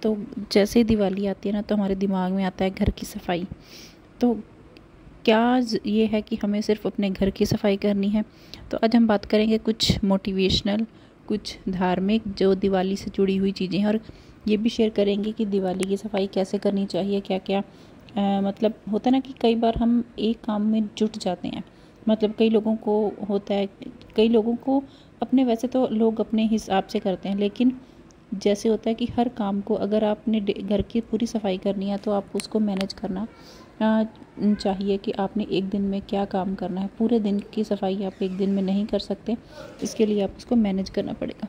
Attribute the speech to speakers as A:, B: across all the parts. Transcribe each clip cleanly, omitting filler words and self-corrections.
A: तो जैसे ही दिवाली आती है ना तो हमारे दिमाग में आता है घर की सफाई। तो क्या ये है कि हमें सिर्फ अपने घर की सफाई करनी है? तो आज हम बात करेंगे कुछ मोटिवेशनल, कुछ धार्मिक जो दिवाली से जुड़ी हुई चीज़ें हैं, और ये भी शेयर करेंगे कि दिवाली की सफाई कैसे करनी चाहिए, क्या क्या मतलब होता है ना कि कई बार हम एक काम में जुट जाते हैं। मतलब कई लोगों को होता है, कई लोगों को अपने, वैसे तो लोग अपने हिसाब से करते हैं, लेकिन जैसे होता है कि हर काम को अगर आपने घर की पूरी सफाई करनी है तो आप उसको मैनेज करना चाहिए कि आपने एक दिन में क्या काम करना है। पूरे दिन की सफाई आप एक दिन में नहीं कर सकते, इसके लिए आप उसको मैनेज करना पड़ेगा।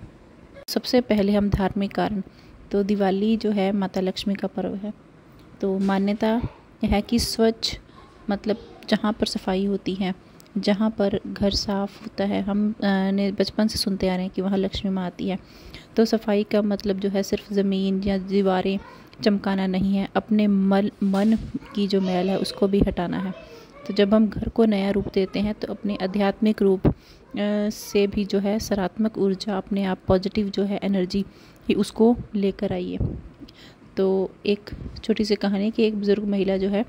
A: सबसे पहले हम धार्मिक कारण, तो दिवाली जो है माता लक्ष्मी का पर्व है। तो मान्यता है कि स्वच्छ मतलब जहाँ पर सफाई होती है, जहाँ पर घर साफ़ होता है, हम ने बचपन से सुनते आ रहे हैं कि वहाँ लक्ष्मी माँ आती है। तो सफाई का मतलब जो है सिर्फ ज़मीन या दीवारें चमकाना नहीं है, अपने मन की जो मैल है उसको भी हटाना है। तो जब हम घर को नया रूप देते हैं तो अपने आध्यात्मिक रूप से भी जो है सकारात्मक ऊर्जा, अपने आप पॉजिटिव जो है एनर्जी ही उसको लेकर आइए। तो एक छोटी सी कहानी कि एक बुज़ुर्ग महिला जो है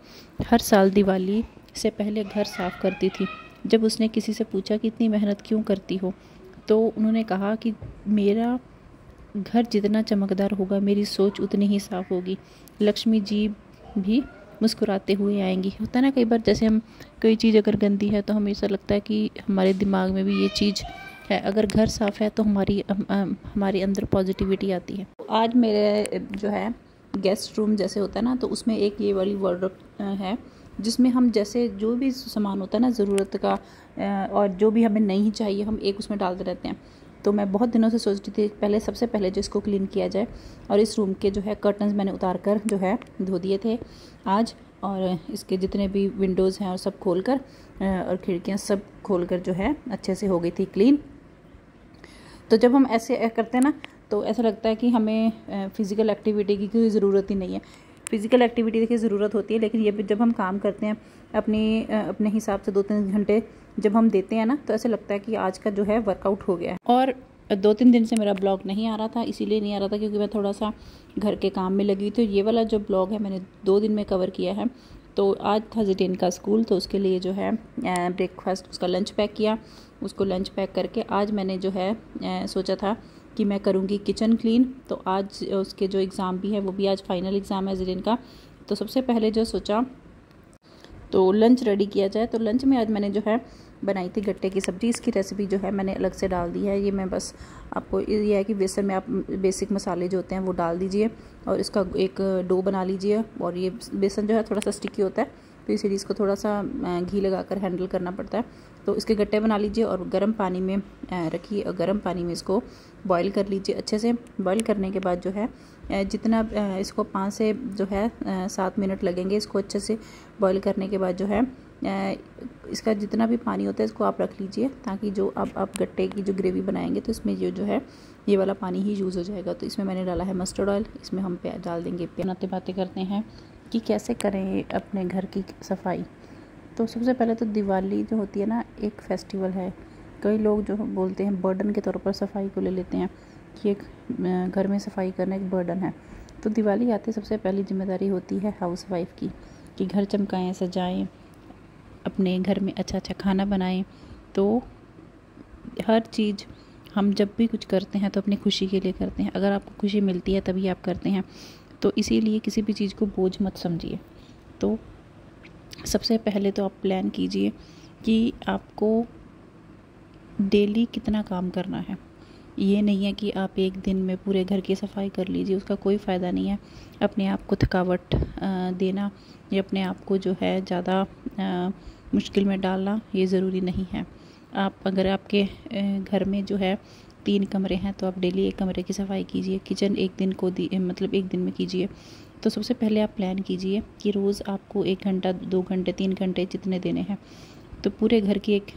A: हर साल दिवाली से पहले घर साफ़ करती थी। जब उसने किसी से पूछा कि इतनी मेहनत क्यों करती हो, तो उन्होंने कहा कि मेरा घर जितना चमकदार होगा मेरी सोच उतनी ही साफ़ होगी, लक्ष्मी जी भी मुस्कुराते हुए आएंगी। होता है ना कई बार, जैसे हम कोई चीज़ अगर गंदी है तो हमें ऐसा लगता है कि हमारे दिमाग में भी ये चीज़ है, अगर घर साफ़ है तो हमारे अंदर पॉजिटिविटी आती है। आज मेरे जो है गेस्ट रूम जैसे होता है ना, तो उसमें एक ये वाली वार्डरोब है जिसमें हम जैसे जो भी सामान होता है ना ज़रूरत का और जो भी हमें नहीं चाहिए हम एक उसमें डालते रहते हैं। तो मैं बहुत दिनों से सोच रही थी सबसे पहले जो इसको क्लीन किया जाए, और इस रूम के जो है कर्टन्स मैंने उतार कर जो है धो दिए थे आज, और इसके जितने भी विंडोज़ हैं और सब खोलकर और खिड़कियाँ सब खोलकर जो है अच्छे से हो गई थी क्लीन। तो जब हम ऐसे करते हैं ना तो ऐसा लगता है कि हमें फ़िज़िकल एक्टिविटी की कोई ज़रूरत ही नहीं है। फ़िज़िकल एक्टिविटी की ज़रूरत होती है, लेकिन ये जब हम काम करते हैं अपने हिसाब से 2-3 घंटे जब हम देते हैं ना, तो ऐसे लगता है कि आज का जो है वर्कआउट हो गया है। और 2-3 दिन से मेरा ब्लॉग नहीं आ रहा था, इसीलिए नहीं आ रहा था क्योंकि मैं थोड़ा सा घर के काम में लगी। तो ये वाला जो ब्लॉग है मैंने 2 दिन में कवर किया है। तो आज था जिटेन का स्कूल, तो उसके लिए जो है ब्रेकफास्ट, उसका लंच पैक किया। उसको लंच पैक करके आज मैंने जो है सोचा था कि मैं करूँगी किचन क्लीन। तो आज उसके जो एग्ज़ाम भी है वो भी आज फाइनल एग्ज़ाम है जिटेन का। तो सबसे पहले जो सोचा तो लंच रेडी किया जाए। तो लंच में आज मैंने जो है बनाई थी गट्टे की सब्ज़ी। इसकी रेसिपी जो है मैंने अलग से डाल दी है। ये मैं बस आपको ये है कि बेसन में आप बेसिक मसाले जो होते हैं वो डाल दीजिए और इसका एक डो बना लीजिए। और ये बेसन जो है थोड़ा सा स्टिकी होता है, तो इसीलिए इसको थोड़ा सा घी लगाकर हैंडल करना पड़ता है। तो इसके गट्टे बना लीजिए और गर्म पानी में रखिए, और गर्म पानी में इसको बॉईल कर लीजिए अच्छे से। बॉईल करने के बाद जो है जितना इसको 5 से जो है 7 मिनट लगेंगे इसको अच्छे से बॉईल करने के बाद जो है इसका जितना भी पानी होता है इसको आप रख लीजिए, ताकि जो अब आप गट्टे की जो ग्रेवी बनाएंगे तो इसमें जो है ये वाला पानी ही यूज़ हो जाएगा। तो इसमें मैंने डाला है मस्टर्ड ऑयल, इसमें हम डाल देंगे। बनाते बातें करते हैं कि कैसे करें अपने घर की सफाई। तो सबसे पहले तो दिवाली जो होती है ना एक फेस्टिवल है। कई लोग जो बोलते हैं बर्डन के तौर पर सफाई को ले लेते हैं कि एक घर में सफाई करना एक बर्डन है। तो दिवाली आते सबसे पहली जिम्मेदारी होती है हाउस वाइफ की कि घर चमकाएं, सजाएं, अपने घर में अच्छा अच्छा खाना बनाएं। तो हर चीज़ हम जब भी कुछ करते हैं तो अपनी खुशी के लिए करते हैं। अगर आपको खुशी मिलती है तभी आप करते हैं, तो इसीलिए किसी भी चीज़ को बोझ मत समझिए। तो सबसे पहले तो आप प्लान कीजिए कि आपको डेली कितना काम करना है। ये नहीं है कि आप एक दिन में पूरे घर की सफाई कर लीजिए, उसका कोई फ़ायदा नहीं है। अपने आप को थकावट देना या अपने आप को जो है ज़्यादा मुश्किल में डालना ये ज़रूरी नहीं है। आप अगर आपके घर में जो है 3 कमरे हैं तो आप डेली एक कमरे की सफाई कीजिए। किचन एक दिन को मतलब एक दिन में कीजिए। तो सबसे पहले आप प्लान कीजिए कि रोज़ आपको 1 घंटा, 2 घंटे, 3 घंटे जितने देने हैं। तो पूरे घर की एक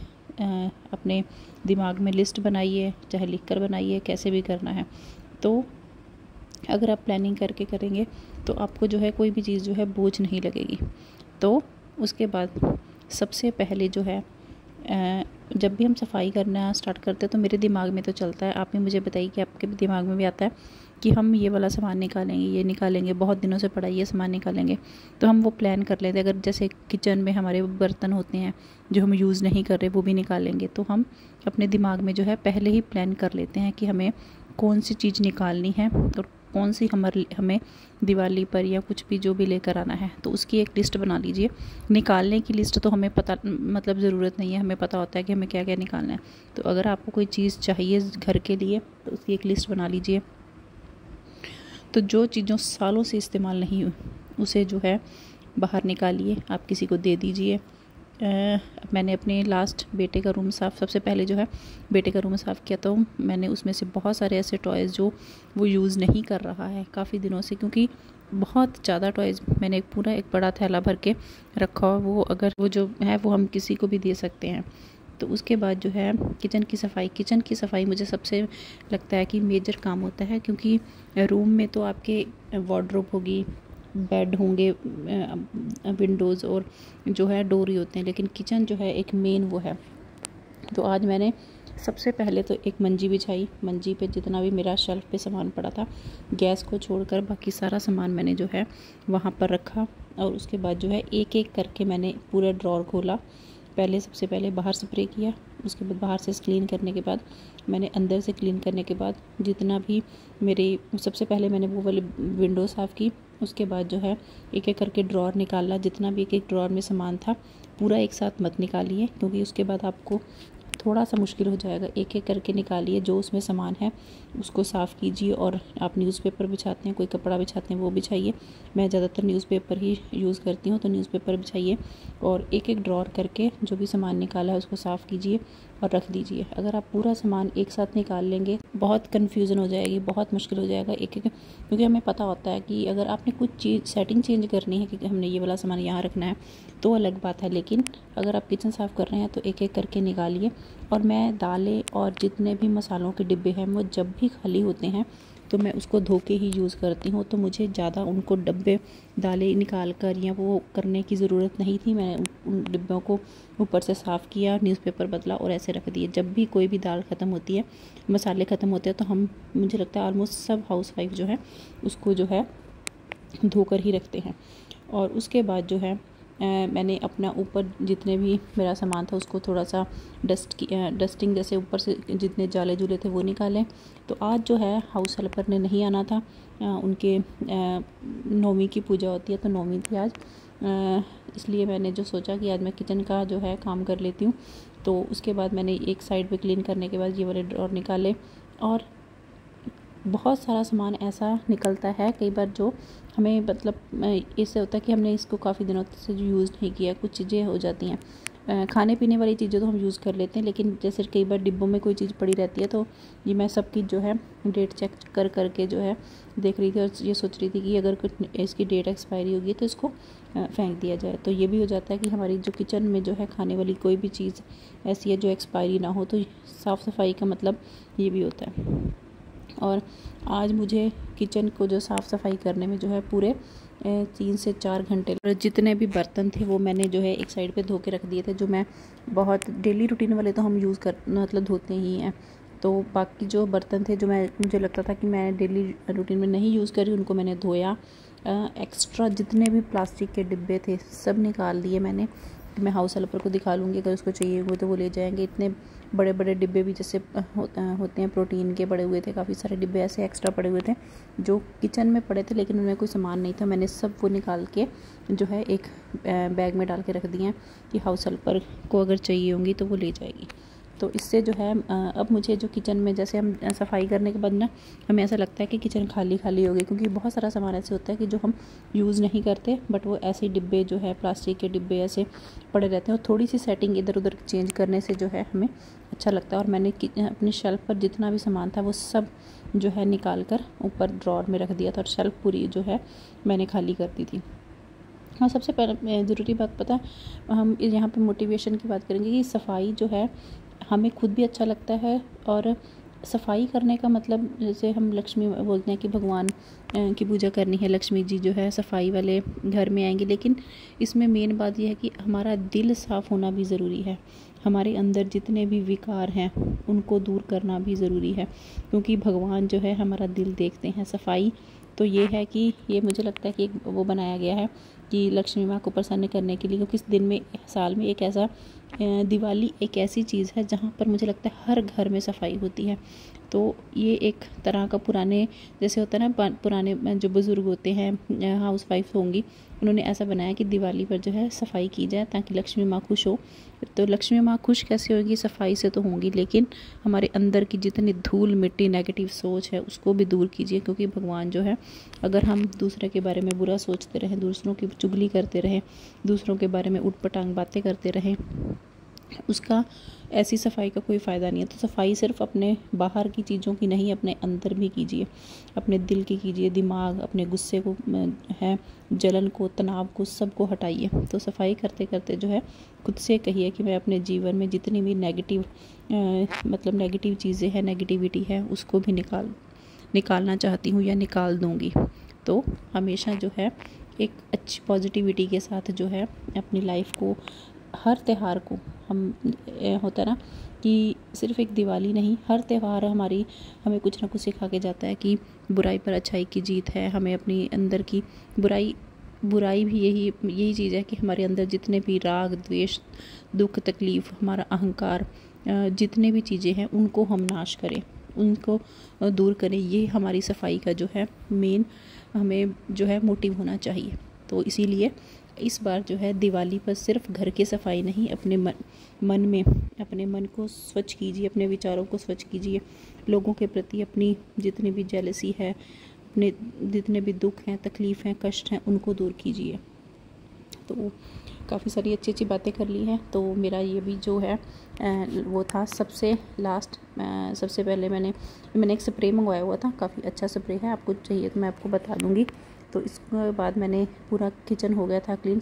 A: अपने दिमाग में लिस्ट बनाइए, चाहे लिख कर बनाइए, कैसे भी करना है। तो अगर आप प्लानिंग करके करेंगे तो आपको जो है कोई भी चीज़ जो है बोझ नहीं लगेगी। तो उसके बाद सबसे पहले जो है जब भी हम सफाई करना स्टार्ट करते हैं तो मेरे दिमाग में तो चलता है, आप ही मुझे बताइए कि आपके दिमाग में भी आता है कि हम ये वाला सामान निकालेंगे, ये निकालेंगे, बहुत दिनों से पड़ा ये सामान निकालेंगे, तो हम वो प्लान कर लेते हैं। अगर जैसे किचन में हमारे बर्तन होते हैं जो हम यूज़ नहीं कर रहे, वो भी निकालेंगे, तो हम अपने दिमाग में जो है पहले ही प्लान कर लेते हैं कि हमें कौन सी चीज़ निकालनी है और कौन सी हमें दिवाली पर या कुछ भी जो भी लेकर आना है, तो उसकी एक लिस्ट बना लीजिए। निकालने की लिस्ट तो हमें पता मतलब ज़रूरत नहीं है, हमें पता होता है कि हमें क्या क्या निकालना है। तो अगर आपको कोई चीज़ चाहिए घर के लिए तो उसकी एक लिस्ट बना लीजिए। तो जो चीज़ों सालों से इस्तेमाल नहीं हुई उसे जो है बाहर निकालिए, आप किसी को दे दीजिए। मैंने अपने लास्ट बेटे का रूम सबसे पहले जो है बेटे का रूम साफ़ किया, तो मैंने उसमें से बहुत सारे ऐसे टॉयज़ जो वो यूज़ नहीं कर रहा है काफ़ी दिनों से, क्योंकि बहुत ज़्यादा टॉयज़ मैंने एक बड़ा थैला भर के रखा हुआ, वो अगर वो जो है वो हम किसी को भी दे सकते हैं। तो उसके बाद जो है किचन की सफाई मुझे सबसे लगता है कि मेजर काम होता है, क्योंकि रूम में तो आपके वार्डरोब होगी, बेड होंगे, विंडोज़ और जो है डोर ही होते हैं, लेकिन किचन जो है एक मेन वो है। तो आज मैंने सबसे पहले तो एक मंजी बिछाई, मंजी पे जितना भी मेरा शेल्फ पे सामान पड़ा था, गैस को छोड़कर बाकी सारा सामान मैंने जो है वहाँ पर रखा। और उसके बाद जो है एक एक करके मैंने पूरा ड्रॉर खोला। सबसे पहले बाहर स्प्रे किया, उसके बाद बाहर से क्लीन करने के बाद मैंने अंदर से क्लीन करने के बाद जितना भी सबसे पहले मैंने वो वाली विंडो साफ़ की। उसके बाद जो है एक एक करके ड्रॉर निकाला, जितना भी एक एक ड्रॉर में सामान था पूरा एक साथ मत निकालिए, क्योंकि उसके बाद आपको थोड़ा सा मुश्किल हो जाएगा। एक एक करके निकालिए, जो उसमें सामान है उसको साफ़ कीजिए। और आप न्यूज़पेपर बिछाते हैं, कोई कपड़ा बिछाते हैं वो बिछाइए। मैं ज़्यादातर न्यूज़पेपर ही यूज़ करती हूँ, तो न्यूज़पेपर बिछाइए और एक एक ड्रॉर करके जो भी सामान निकाला है उसको साफ़ कीजिए और रख दीजिए। अगर आप पूरा सामान एक साथ निकाल लेंगे बहुत कन्फ्यूज़न हो जाएगी, बहुत मुश्किल हो जाएगा एक एक, क्योंकि हमें पता होता है कि अगर आपने कुछ चीज़ सेटिंग चेंज करनी है कि हमने ये वाला सामान यहाँ रखना है तो अलग बात है, लेकिन अगर आप किचन साफ़ कर रहे हैं तो एक एक करके निकालिए। और मैं दालें और जितने भी मसालों के डिब्बे हैं वो जब भी खाली होते हैं तो मैं उसको धो के ही यूज़ करती हूँ, तो मुझे ज़्यादा उनको डब्बे दालें निकाल कर या वो करने की ज़रूरत नहीं थी। मैंने उन डिब्बों को ऊपर से साफ़ किया, न्यूज़पेपर बदला और ऐसे रख दिए। जब भी कोई भी दाल ख़त्म होती है, मसाले ख़त्म होते हैं, तो मुझे लगता है ऑलमोस्ट सब हाउसवाइफ जो है उसको जो है धोकर ही रखते हैं। और उसके बाद जो है मैंने अपना ऊपर जितने भी मेरा सामान था उसको थोड़ा सा डस्टिंग जैसे ऊपर से जितने जाले जुले थे वो निकाले। तो आज जो है हाउस हेल्पर ने नहीं आना था, उनके नौवीं की पूजा होती है, तो नौवीं थी आज, इसलिए मैंने जो सोचा कि आज मैं किचन का जो है काम कर लेती हूँ। तो उसके बाद मैंने एक साइड पे क्लीन करने के बाद ये वाले ड्रॉर निकाले। और बहुत सारा सामान ऐसा निकलता है कई बार जो हमें मतलब इससे होता है कि हमने इसको काफ़ी दिनों से यूज़ नहीं किया, कुछ चीज़ें हो जाती हैं। खाने पीने वाली चीज़ें तो हम यूज़ कर लेते हैं, लेकिन जैसे कई बार डिब्बों में कोई चीज़ पड़ी रहती है, तो ये मैं सबकी जो है डेट चेक करके जो है देख रही थी और ये सोच रही थी कि अगर कुछ इसकी डेट एक्सपायरी होगी तो इसको फेंक दिया जाए। तो ये भी हो जाता है कि हमारी जो किचन में जो है खाने वाली कोई भी चीज़ ऐसी है जो एक्सपायरी ना हो, तो साफ़ सफाई का मतलब ये भी होता है। और आज मुझे किचन को जो साफ़ सफाई करने में जो है पूरे 3 से 4 घंटे। और जितने भी बर्तन थे वो मैंने जो है एक साइड पे धो के रख दिए थे, जो मैं बहुत डेली रूटीन वाले तो हम यूज़ कर मतलब धोते ही हैं। तो बाकी जो बर्तन थे जो मुझे लगता था कि मैं डेली रूटीन में नहीं यूज़ करी, उनको मैंने धोया। एक्स्ट्रा जितने भी प्लास्टिक के डिब्बे थे सब निकाल दिए मैंने, कि मैं हाउस हेल्पर को दिखा लूँगी, अगर उसको चाहिए हुए तो वो ले जाएंगे। इतने बड़े बड़े डिब्बे भी जैसे होते हैं प्रोटीन के, पड़े हुए थे, काफ़ी सारे डिब्बे ऐसे एक्स्ट्रा पड़े हुए थे जो किचन में पड़े थे, लेकिन उनमें कोई सामान नहीं था। मैंने सब वो निकाल के जो है एक बैग में डाल के रख दिए हैं कि हाउस हेल्पर को अगर चाहिए होंगी तो वो ले जाएगी। तो इससे जो है अब मुझे जो किचन में जैसे हम सफाई करने के बाद ना हमें ऐसा लगता है कि किचन खाली खाली हो गई, क्योंकि बहुत सारा सामान ऐसे होता है कि जो हम यूज़ नहीं करते, बट वो ऐसे डिब्बे जो है प्लास्टिक के डिब्बे ऐसे पड़े रहते हैं। और थोड़ी सी सेटिंग इधर उधर चेंज करने से जो है हमें अच्छा लगता है। और मैंने अपनी शेल्फ़ पर जितना भी सामान था वो सब जो है निकाल कर ऊपर ड्रॉर में रख दिया था, और शेल्फ़ पूरी जो है मैंने खाली कर दी थी। हाँ, सबसे पहले ज़रूरी बात पता है, हम यहाँ पे मोटिवेशन की बात करेंगे कि सफाई जो है हमें खुद भी अच्छा लगता है। और सफाई करने का मतलब जैसे हम लक्ष्मी बोलते हैं कि भगवान की पूजा करनी है, लक्ष्मी जी जो है सफाई वाले घर में आएंगे, लेकिन इसमें मेन बात यह है कि हमारा दिल साफ़ होना भी ज़रूरी है। हमारे अंदर जितने भी विकार हैं उनको दूर करना भी ज़रूरी है, क्योंकि भगवान जो है हमारा दिल देखते हैं। सफाई तो ये है कि ये मुझे लगता है कि एक वो बनाया गया है कि लक्ष्मी माँ को प्रसन्न करने के लिए, क्योंकि इस दिन में साल में एक ऐसा दिवाली एक ऐसी चीज़ है जहाँ पर मुझे लगता है हर घर में सफाई होती है। तो ये एक तरह का पुराने जैसे होता है ना, पुराने जो बुज़ुर्ग होते हैं, हाउस वाइफ होंगी, उन्होंने ऐसा बनाया कि दिवाली पर जो है सफाई की जाए ताकि लक्ष्मी माँ खुश हो। तो लक्ष्मी माँ खुश कैसे होगी? सफाई से तो होंगी, लेकिन हमारे अंदर की जितनी धूल मिट्टी नेगेटिव सोच है उसको भी दूर कीजिए, क्योंकि भगवान जो है, अगर हम दूसरे के बारे में बुरा सोचते रहें, दूसरों की चुगली करते रहें, दूसरों के बारे में उटपटांग बातें करते रहें, उसका ऐसी सफाई का कोई फ़ायदा नहीं है। तो सफाई सिर्फ अपने बाहर की चीज़ों की नहीं, अपने अंदर भी कीजिए, अपने दिल की कीजिए, दिमाग, अपने गुस्से को है, जलन को, तनाव को, सबको हटाइए। तो सफाई करते करते जो है खुद से कहिए कि मैं अपने जीवन में जितनी भी नेगेटिव चीज़ें हैं, नेगेटिविटी है, उसको भी निकालना चाहती हूँ या निकाल दूँगी। तो हमेशा जो है एक अच्छी पॉजिटिविटी के साथ जो है अपनी लाइफ को, हर त्यौहार को हम होता है ना कि सिर्फ एक दिवाली नहीं, हर त्यौहार हमें कुछ ना कुछ सिखा के जाता है कि बुराई पर अच्छाई की जीत है। हमें अपनी अंदर की बुराई भी यही चीज़ है कि हमारे अंदर जितने भी राग, द्वेष, दुख, तकलीफ़, हमारा अहंकार, जितने भी चीज़ें हैं उनको हम नाश करें, उनको दूर करें। ये हमारी सफाई का जो है मेन हमें जो है मोटिव होना चाहिए। तो इसीलिए इस बार जो है दिवाली पर सिर्फ घर की सफाई नहीं, अपने मन को स्वच्छ कीजिए, अपने विचारों को स्वच्छ कीजिए, लोगों के प्रति अपनी जितनी भी जेलसी है, अपने जितने भी दुख हैं, तकलीफ़ हैं, कष्ट हैं, उनको दूर कीजिए। तो काफ़ी सारी अच्छी अच्छी बातें कर ली हैं। तो मेरा ये भी जो है वो था सबसे लास्ट। सबसे पहले मैंने एक स्प्रे मंगवाया हुआ था, काफ़ी अच्छा स्प्रे है, आपको चाहिए तो मैं आपको बता दूँगी। तो इसके बाद मैंने पूरा किचन हो गया था क्लीन।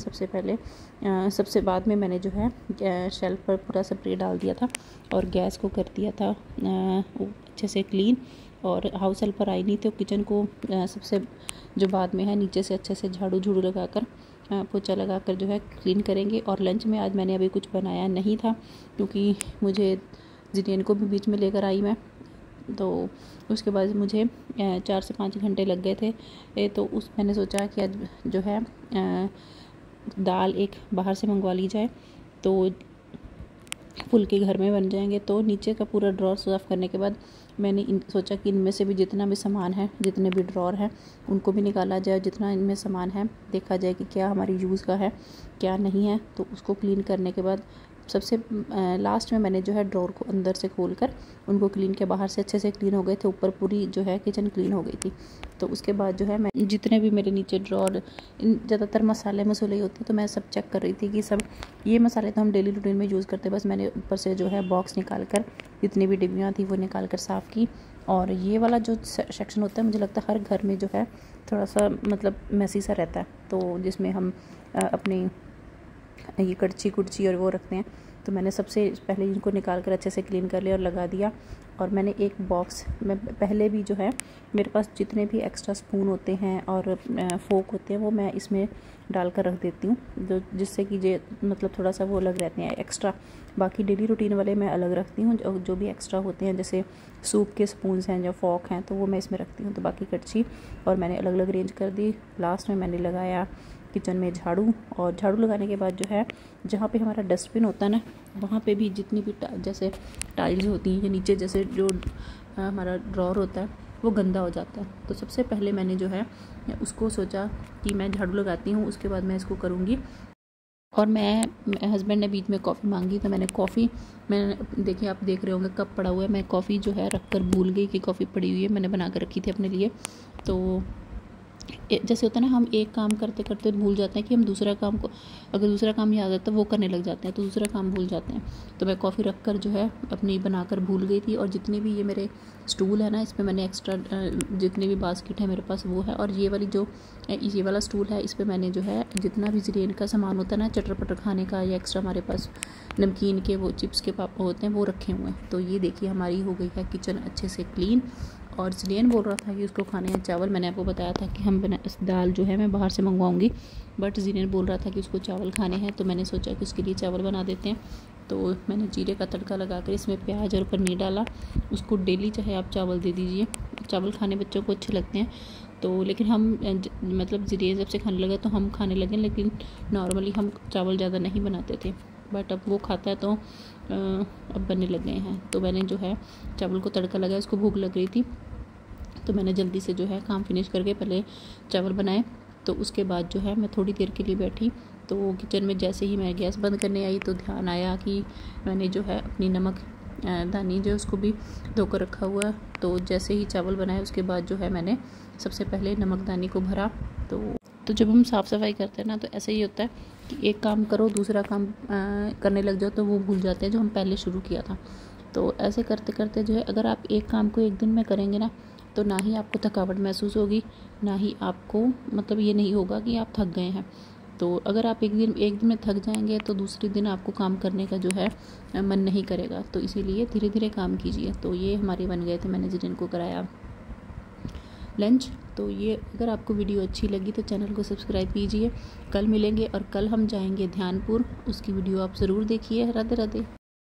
A: सबसे बाद में मैंने जो है शेल्फ पर पूरा स्प्रे डाल दिया था और गैस को कर दिया था अच्छे से क्लीन। और हाउस हेल्पर आई नहीं, तो किचन को सबसे जो बाद में है नीचे से अच्छे से झाड़ू लगाकर, पोछा लगाकर जो है क्लीन करेंगे। और लंच में आज मैंने अभी कुछ बनाया नहीं था, क्योंकि मुझे जिनेन को भी बीच में लेकर आई मैं, तो उसके बाद मुझे 4 से 5 घंटे लग गए थे। तो मैंने सोचा कि आज जो है दाल एक बाहर से मंगवा ली जाए, तो फुल्के घर में बन जाएंगे। तो नीचे का पूरा ड्रॉर साफ़ करने के बाद मैंने सोचा कि इनमें से भी जितना भी सामान है, जितने भी ड्रॉर हैं, उनको भी निकाला जाए। जितना इनमें सामान है देखा जाए कि क्या हमारी यूज़ का है, क्या नहीं है। तो उसको क्लीन करने के बाद सबसे लास्ट में मैंने जो है ड्रॉर को अंदर से खोलकर उनको क्लीन किया। बाहर से अच्छे से क्लीन हो गए थे, ऊपर पूरी जो है किचन क्लीन हो गई थी। तो उसके बाद जो है मैं जितने भी मेरे नीचे ड्रॉर, ज़्यादातर मसाले ही होते हैं, तो मैं सब चेक कर रही थी कि सब ये मसाले तो हम डेली रूटीन में यूज़ करते हैं। बस मैंने ऊपर से जो है बॉक्स निकाल कर, जितनी भी डिब्बियाँ थी वो निकाल कर साफ़ की। और ये वाला जो सेक्शन होता है, मुझे लगता है हर घर में जो है थोड़ा सा मतलब मैसी सा रहता है, तो जिसमें हम अपनी ये कड़ची कुड़ची और वो रखते हैं। तो मैंने सबसे पहले इनको निकाल कर अच्छे से क्लीन कर लिया और लगा दिया। और मैंने एक बॉक्स में पहले भी जो है मेरे पास जितने भी एक्स्ट्रा स्पून होते हैं और फोक होते हैं, वो मैं इसमें डाल कर रख देती हूँ, जिससे कि ये मतलब थोड़ा सा वो अलग रहते हैं एक्स्ट्रा। बाकी डेली रूटीन वाले मैं अलग रखती हूँ, जो भी एक्स्ट्रा होते हैं, जैसे सूप के स्पून्स हैं, जो फॉक हैं, तो वो मैं इसमें रखती हूँ। तो बाकी कड़छी और मैंने अलग अलग अरेंज कर दी। लास्ट में मैंने लगाया किचन में झाड़ू। और झाड़ू लगाने के बाद जो है जहाँ पे हमारा डस्टबिन होता है ना, वहाँ पे भी जितनी भी जैसे टाइल्स होती हैं या नीचे जैसे जो हमारा ड्रॉर होता है वो गंदा हो जाता है। तो सबसे पहले मैंने जो है उसको सोचा कि मैं झाड़ू लगाती हूँ, उसके बाद मैं इसको करूँगी। और हस्बैंड ने बीच में कॉफ़ी मांगी, तो मैंने कॉफ़ी, देखिए आप देख रहे होंगे कप पड़ा हुआ है, मैं कॉफ़ी जो है रख कर भूल गई कि कॉफ़ी पड़ी हुई है, मैंने बना कर रखी थी अपने लिए। तो जैसे होता है ना, हम एक काम करते करते भूल जाते हैं कि हम दूसरा काम को, अगर दूसरा काम याद आता है वो करने लग जाते हैं, तो दूसरा काम भूल जाते हैं। तो मैं कॉफ़ी रख कर जो है अपनी बनाकर भूल गई थी। और जितने भी ये मेरे स्टूल है ना, इसमें मैंने एक्स्ट्रा जितनी भी बास्केट है मेरे पास वो है। और ये वाला स्टूल है, इस पर मैंने जो है जितना भी ज़रेन का सामान होता है ना, चटर पटर खाने का, या एक्स्ट्रा हमारे पास नमकीन के वो चिप्स के पापा होते हैं, वो रखे हुए हैं। तो ये देखिए हमारी हो गई है किचन अच्छे से क्लीन। और ज़रेन बोल रहा था कि उसको खाने हैं चावल। मैंने आपको बताया था कि हम दाल जो है मैं बाहर से मंगवाऊंगी, बट ज़रेन बोल रहा था कि उसको चावल खाने हैं, तो मैंने सोचा कि उसके लिए चावल बना देते हैं। तो मैंने जीरे का तड़का लगा कर इसमें प्याज और पनीर डाला। उसको डेली चाहे आप चावल दे दीजिए, चावल खाने बच्चों को अच्छे लगते हैं। तो लेकिन हम मतलब ज़रिए जब से खाने लगे तो हम खाने लगे, लेकिन नॉर्मली हम चावल ज़्यादा नहीं बनाते थे, बट अब वो खाता है तो अब बनने लग गए हैं। तो मैंने जो है चावल को तड़का लगाया, उसको भूख लग रही थी तो मैंने जल्दी से जो है काम फिनिश करके पहले चावल बनाए। तो उसके बाद जो है मैं थोड़ी देर के लिए बैठी, तो किचन में जैसे ही मैं गैस बंद करने आई तो ध्यान आया कि मैंने जो है अपनी नमक दानी जो उसको भी धोकर रखा हुआ। तो जैसे ही चावल बनाए उसके बाद जो है मैंने सबसे पहले नमकदानी को भरा। तो जब हम साफ़ सफाई करते हैं ना तो ऐसे ही होता है कि एक काम करो दूसरा काम करने लग जाओ तो वो भूल जाते हैं जो हम पहले शुरू किया था। तो ऐसे करते करते जो है अगर आप एक काम को एक दिन में करेंगे ना तो ना ही आपको थकावट महसूस होगी, ना ही आपको मतलब ये नहीं होगा कि आप थक गए हैं। तो अगर आप एक दिन में थक जाएंगे तो दूसरे दिन आपको काम करने का जो है मन नहीं करेगा। तो इसीलिए धीरे धीरे काम कीजिए। तो ये हमारे बन गए थे, मैंने जिनको कराया लंच। तो ये अगर आपको वीडियो अच्छी लगी तो चैनल को सब्सक्राइब कीजिए। कल मिलेंगे और कल हम जाएंगे ध्यानपुर, उसकी वीडियो आप ज़रूर देखिए। राधे राधे।